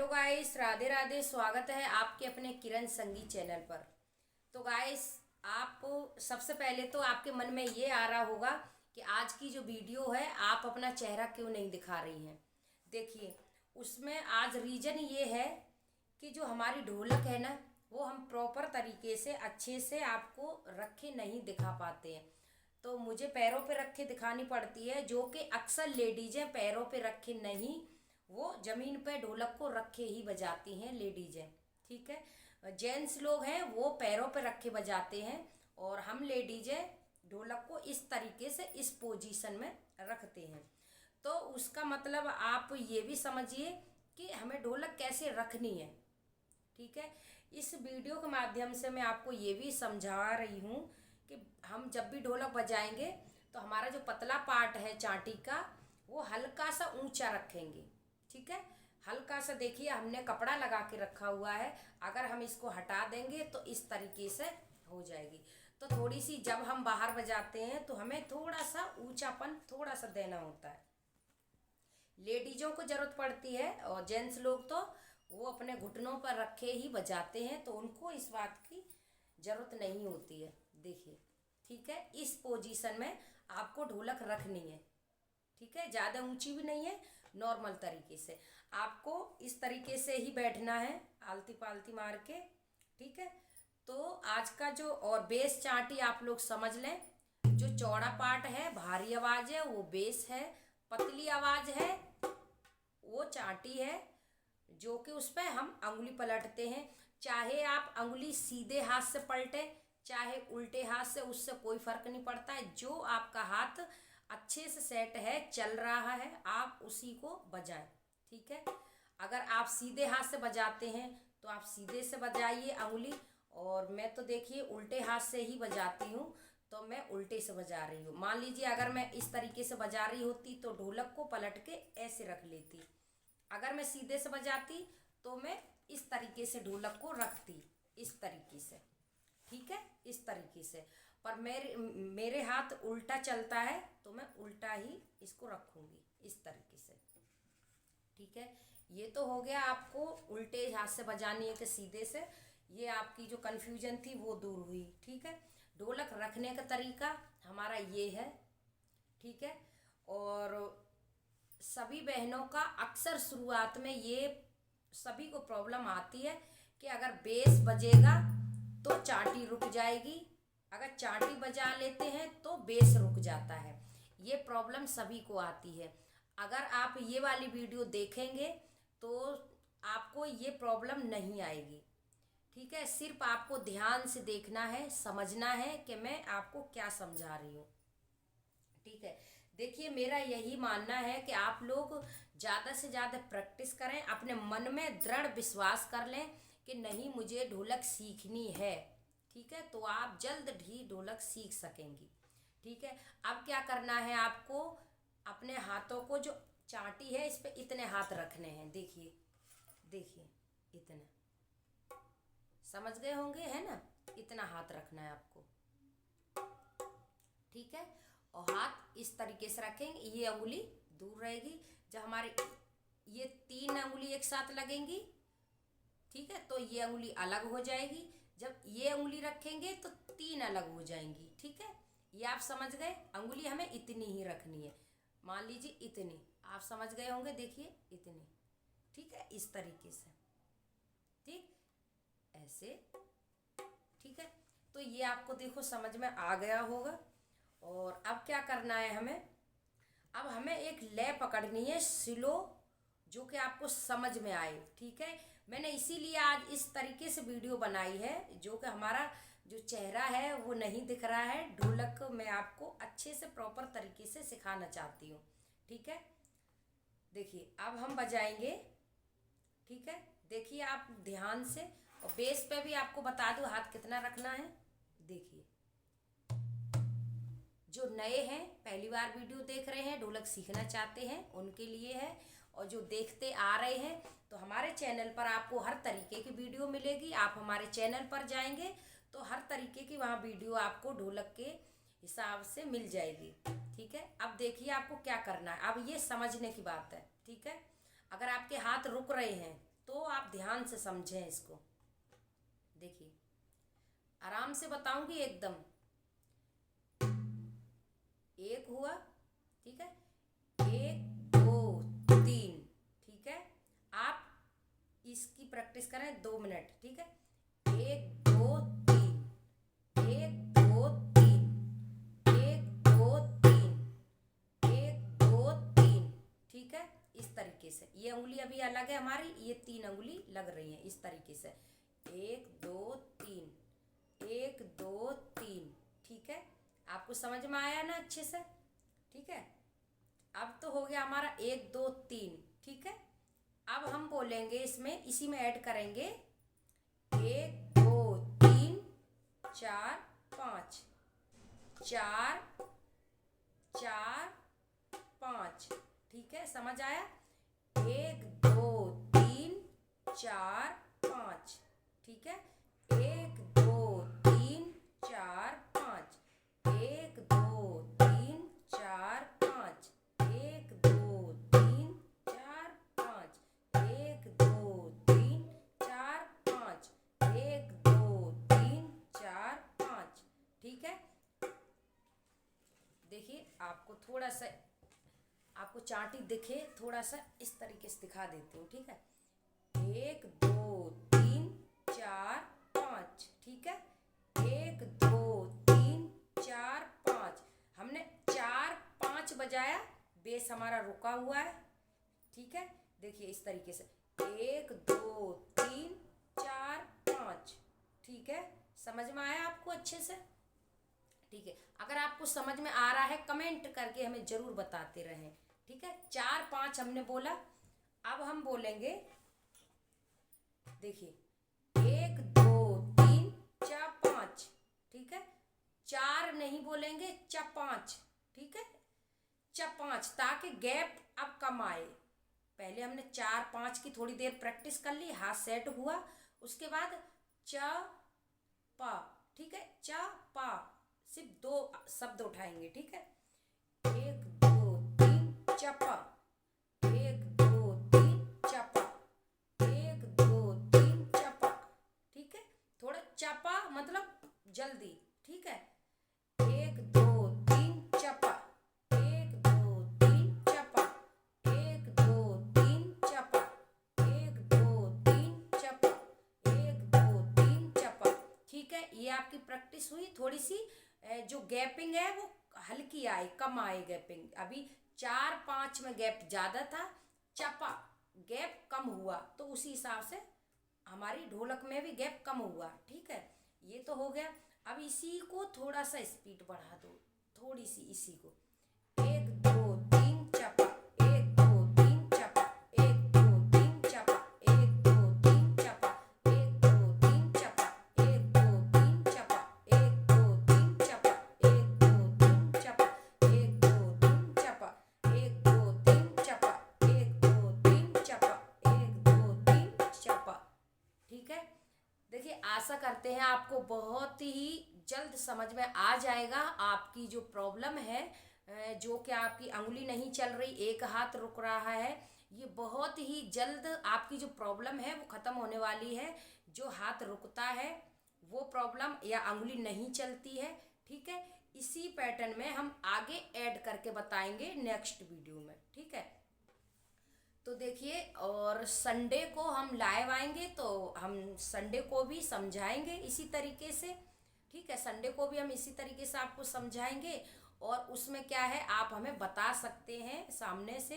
Hello guys, Radhe Radhe. स्वागत है आपके अपने किरण संगीत चैनल पर। तो गाइस, आप सबसे पहले तो आपके मन में ये आ रहा होगा कि आज की जो वीडियो है आप अपना चेहरा क्यों नहीं दिखा रही हैं। देखिए, उसमें आज रीज़न ये है कि जो हमारी ढोलक है ना, वो हम प्रॉपर तरीके से अच्छे से आपको रखे नहीं दिखा पाते हैं। तो मुझे पैरों पे रख के दिखानी पड़ती है, जो कि अक्सर लेडीज़ें पैरों पे रखे नहीं, वो ज़मीन पे ढोलक को रखे ही बजाती हैं लेडीज़ें। ठीक है, जेंट्स लोग हैं वो पैरों पे रखे बजाते हैं, और हम लेडीज़ें ढोलक को इस तरीके से इस पोजीशन में रखते हैं। तो उसका मतलब आप ये भी समझिए कि हमें ढोलक कैसे रखनी है। ठीक है, इस वीडियो के माध्यम से मैं आपको ये भी समझा रही हूँ कि हम जब भी ढोलक बजाएंगे तो हमारा जो पतला पार्ट है चांटी का, वो हल्का सा ऊंचा रखेंगे। ठीक है, हल्का सा देखिए हमने कपड़ा लगा के रखा हुआ है, अगर हम इसको हटा देंगे तो इस तरीके से हो जाएगी। तो थोड़ी सी जब हम बाहर बजाते हैं तो हमें थोड़ा सा ऊंचापन थोड़ा सा देना होता है। लेडीज़ों को ज़रूरत पड़ती है, और जेंट्स लोग तो वो अपने घुटनों पर रखे ही बजाते हैं, तो उनको इस बात की ज़रूरत नहीं होती है। देखिए, ठीक है, इस पोजीशन में आपको ढोलक रखनी है। ठीक है, ज़्यादा ऊंची भी नहीं है, नॉर्मल तरीके से आपको इस तरीके से ही बैठना है, आलती पालती मार के। ठीक है, तो आज का जो और बेस चाटी आप लोग समझ लें, जो चौड़ा पार्ट है भारी आवाज़ है वो बेस है, पतली आवाज़ है वो चाटी है, जो कि उस पर हम अंगुली पलटते हैं। चाहे आप अंगुली सीधे हाथ से पलटे चाहे उल्टे हाथ से, उससे कोई फर्क नहीं पड़ता है। जो आपका हाथ अच्छे से सेट है, चल रहा है, आप उसी को बजाएं। ठीक है, अगर आप सीधे हाथ से बजाते हैं तो आप सीधे से बजाइए अंगुली, और मैं तो देखिए उल्टे हाथ से ही बजाती हूँ, तो मैं उल्टे से बजा रही हूँ। मान लीजिए अगर मैं इस तरीके से बजा रही होती तो ढोलक को पलट के ऐसे रख लेती, अगर मैं सीधे से बजाती तो मैं इस तरीके से ढोलक को रखती, इस तरीके से। ठीक है, इस तरीके से। पर मेरे हाथ उल्टा चलता है तो मैं उल्टा ही इसको रखूँगी, इस तरीके से। ठीक है, ये तो हो गया आपको उल्टे हाथ से बजानी है कि सीधे से, ये आपकी जो कन्फ्यूजन थी वो दूर हुई। ठीक है, ढोलक रखने का तरीका हमारा ये है। ठीक है, और सभी बहनों का अक्सर शुरुआत में ये सभी को प्रॉब्लम आती है कि अगर बेस बजेगा तो चाटी रुक जाएगी, अगर चाटी बजा लेते हैं तो बेस रुक जाता है। ये प्रॉब्लम सभी को आती है। अगर आप ये वाली वीडियो देखेंगे तो आपको ये प्रॉब्लम नहीं आएगी। ठीक है, सिर्फ आपको ध्यान से देखना है, समझना है कि मैं आपको क्या समझा रही हूँ। ठीक है, देखिए मेरा यही मानना है कि आप लोग ज़्यादा से ज़्यादा प्रैक्टिस करें, अपने मन में दृढ़ विश्वास कर लें कि नहीं मुझे ढोलक सीखनी है। ठीक है, तो आप जल्द ही ढोलक सीख सकेंगी। ठीक है, अब क्या करना है आपको, अपने हाथों को जो चाटी है इस पे इतने हाथ रखने हैं। देखिए देखिए, इतने समझ गए होंगे, है ना, इतना हाथ रखना है आपको। ठीक है, और हाथ इस तरीके से रखेंगे, ये अंगुली दूर रहेगी। जब हमारे ये तीन अंगुली एक साथ लगेंगी, ठीक है, तो ये अंगुली अलग हो जाएगी। जब ये अंगुली रखेंगे तो तीन अलग हो जाएंगी। ठीक है, ये आप समझ गए। अंगुली हमें इतनी ही रखनी है, मान लीजिए इतनी, आप समझ गए होंगे, देखिए इतनी। ठीक है, इस तरीके से। ठीक, ऐसे। ठीक है, तो ये आपको देखो समझ में आ गया होगा। और अब क्या करना है हमें, अब हमें एक लय पकड़नी है स्लो, जो कि आपको समझ में आए। ठीक है, मैंने इसीलिए आज इस तरीके से वीडियो बनाई है, जो कि हमारा जो चेहरा है वो नहीं दिख रहा है, ढोलक मैं आपको अच्छे से प्रॉपर तरीके से सिखाना चाहती हूँ। ठीक है, देखिए अब हम बजाएंगे। ठीक है, देखिए आप ध्यान से, और बेस पे भी आपको बता दूँ हाथ कितना रखना है। देखिए, जो नए हैं, पहली बार वीडियो देख रहे हैं, ढोलक सीखना चाहते हैं, उनके लिए है। और जो देखते आ रहे हैं, तो हमारे चैनल पर आपको हर तरीके की वीडियो मिलेगी। आप हमारे चैनल पर जाएंगे तो हर तरीके की वहाँ वीडियो आपको ढोलक के हिसाब से मिल जाएगी। ठीक है, अब देखिए आपको क्या करना है, अब ये समझने की बात है। ठीक है, अगर आपके हाथ रुक रहे हैं तो आप ध्यान से समझें इसको। देखिए आराम से बताऊंगी एकदम। एक हुआ, ठीक है, एक दो तीन, ठीक है। आप इसकी प्रैक्टिस करें 2 मिनट, ठीक है। एक दो तीन, एक दो तीन, एक दो तीन, एक दो तीन, ठीक है। इस तरीके से ये उंगली अभी अलग है हमारी, ये 3 उंगली लग रही है इस तरीके से। एक दो तीन, एक दो तीन, ठीक है। आपको समझ में आया ना अच्छे से, ठीक है। अब तो हो गया हमारा 1 2 3, ठीक है। अब हम बोलेंगे इसमें, इसी में ऐड करेंगे 1 2 3 4 5, 4 4 5, ठीक है। समझ आया? 1 2 3 4 5, ठीक है। 1 2 3 4 5, 1 2 3 4 5, 1 2 3 4 5, 1 2 3 4 5, 1 2 3 4 5, ठीक है। देखिए आपको थोड़ा सा, आपको चांटी दिखे, थोड़ा सा इस तरीके से दिखा देती हूँ, ठीक है। 1 2 3 4 5, ठीक है। 1 2 3 4 5, हमने 4 5 बजाया, बेस हमारा रुका हुआ है, ठीक है। देखिए इस तरीके से 1 2 3 4 5, ठीक है। समझ में आया आपको अच्छे से? ठीक है। अगर आपको समझ में आ रहा है कमेंट करके हमें जरूर बताते रहें, ठीक है। 4 5 हमने बोला। अब हम बोलेंगे, देखिए 1 2 3 4 5, ठीक है। 4 नहीं बोलेंगे, 4 5, ठीक है। 4 5, ताकि गैप अब कम आए। पहले हमने 4 5 की थोड़ी देर प्रैक्टिस कर ली, हाथ सेट हुआ, उसके बाद च पा, ठीक है। च पा, सिर्फ 2 शब्द उठाएंगे, ठीक है। 1 2 3 चपा, 1 2 3 चपा, 1 2 3 चपा, ठीक है। थोड़ा चपा मतलब जल्दी, ठीक है। 1 2 3 चपा, 1 2 3 चपा, 1 2 3 चपा, 1 2 3 चपा, 1 2 3 चपा, ठीक है। ये आपकी प्रैक्टिस हुई। थोड़ी सी जो गैपिंग है वो हल्की आई, कम आई गैपिंग। अभी 4 5 में गैप ज़्यादा था, चपा गैप कम हुआ, तो उसी हिसाब से हमारी ढोलक में भी गैप कम हुआ, ठीक है। ये तो हो गया। अब इसी को थोड़ा सा स्पीड बढ़ा दो, थोड़ी सी इसी को। 1 2 3 चपा, 1 2 3 चपा, 1 2 3 चपा, 1 2 3 चपा, 1 2 3 चपा, 1 2 3 चपा, 1 2 3 चपा, 1 2 3 चपा, 1 2 3 चपा, 1 2 3 चपा, 1 2 3 चपा, 1 2 3 चपा, ठीक है। देखिए आशा करते हैं आपको बहुत ही जल्द समझ में आ जाएगा। आपकी जो प्रॉब्लम है, जो कि आपकी अंगुली नहीं चल रही, एक हाथ रुक रहा है, ये बहुत ही जल्द आपकी जो प्रॉब्लम है वो ख़त्म होने वाली है। जो हाथ रुकता है वो प्रॉब्लम, या अंगुली नहीं चलती है, ठीक है। इसी पैटर्न में हम आगे ऐड करके बताएंगे नेक्स्ट वीडियो में, ठीक है। तो देखिए, और संडे को हम लाइव आएंगे तो हम संडे को भी समझाएंगे इसी तरीके से, ठीक है। संडे को भी हम इसी तरीके से आपको समझाएंगे, और उसमें क्या है आप हमें बता सकते हैं सामने से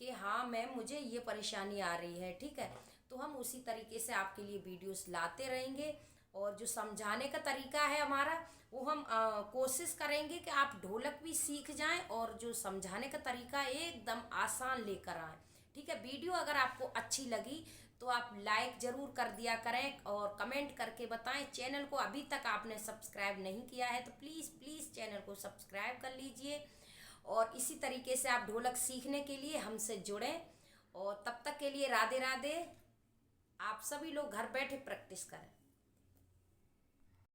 कि हाँ मैम मुझे ये परेशानी आ रही है, ठीक है। तो हम उसी तरीके से आपके लिए वीडियोस लाते रहेंगे, और जो समझाने का तरीका है हमारा वो हम कोशिश करेंगे कि आप ढोलक भी सीख जाएं, और जो समझाने का तरीका एकदम आसान लेकर आएँ, ठीक है। वीडियो अगर आपको अच्छी लगी तो आप लाइक ज़रूर कर दिया करें, और कमेंट करके बताएं। चैनल को अभी तक आपने सब्सक्राइब नहीं किया है तो प्लीज़ प्लीज़ चैनल को सब्सक्राइब कर लीजिए, और इसी तरीके से आप ढोलक सीखने के लिए हमसे जुड़ें। और तब तक के लिए राधे राधे। आप सभी लोग घर बैठे प्रैक्टिस करें।